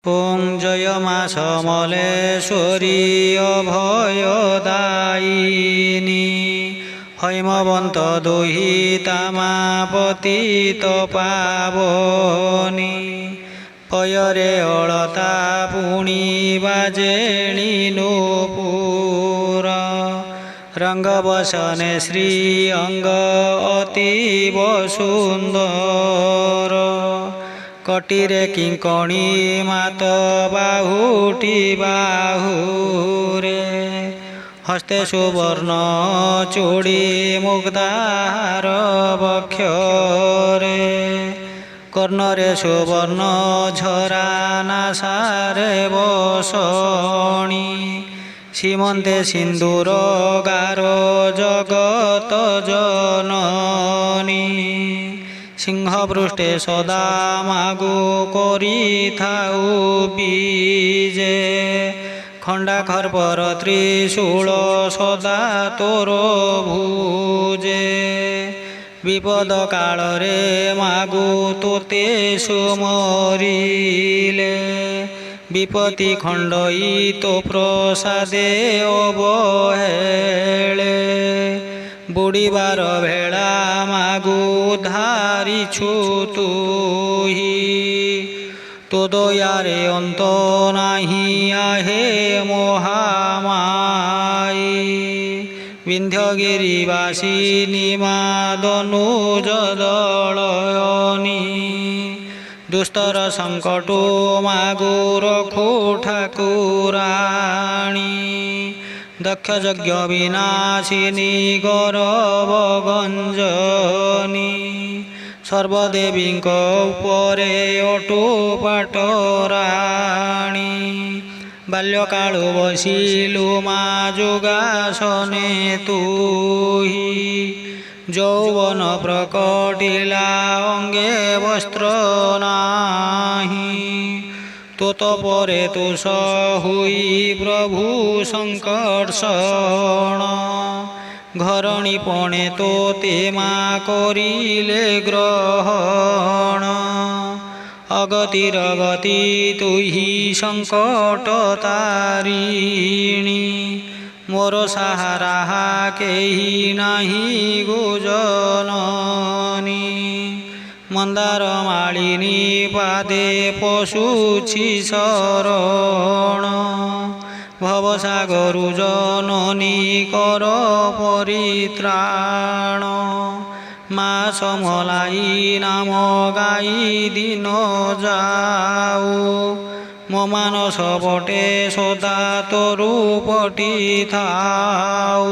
ওং জয় মা সমলেশ্বরী অভয়দায়িনী হৈমবন্ত দুহিতা মা পতিত পাবনী পয়রে অলতা পুଣି বাজেণী নূপুর রঙ্গবসনে শ্রী অঙ্গ অতীব সুন্দর কটিরে কিঙ্কণী মাত বাহুটি বাহুরে হস্তে সুবর্ণ চূড়ি মুক্তাহার বক্ষরে কর্ণরে সুবর্ণ ঝরা নাসারে বসণী সীমন্তে সিন্দুর গার জগত জননী সিংহপৃষ্ঠে সদা মাগু করি থাউ বীজে খণ্ডা খর্পর ত্রিশূল সদা তোর ভুজে বিপদ কাଳରେ মাগু তোতে সুমরিলে বিপত্তি খণ্ডয়িত প্রসাদে অবহেଳେ বুড়িবার ভেড়া মাগু ধারিছু তুহি তো দয়ারে অন্ত নাহি আহে মহামায়ী বিন্ধ্যগিরিবাসিনী মা দনুজ দলয়নী দুস্তর সংকট মাগু রখু ঠাকুরাণী দক্ষ যজ্ঞ বিনাশিনী গৌরব গঞ্জনী সর্বদেবীঙ্ক উপরে অটুপাট রাণী বাল্যকাଳୁ বসিলু মা যোগাসনে তুহি যৌবন প্রকটিলা অঙ্গে বস্ত্র নাহি তোত পরে তুষ হুই প্রভু সংকর্ষণ ঘরণী পণে তোতে মা করিলে গ্রহণ অগতির গতি তুহি সংকট তারিণী মোর সাহারা কেহি নাহি গুজননী মন্দার মালিনী পাদে পশুছি শরণ ভবসাগরু জননী কর পরিত্রাণ মা সমলাই নাম গাই দিন যাও মো ମାନস পটে সদা তরু পটি থাও।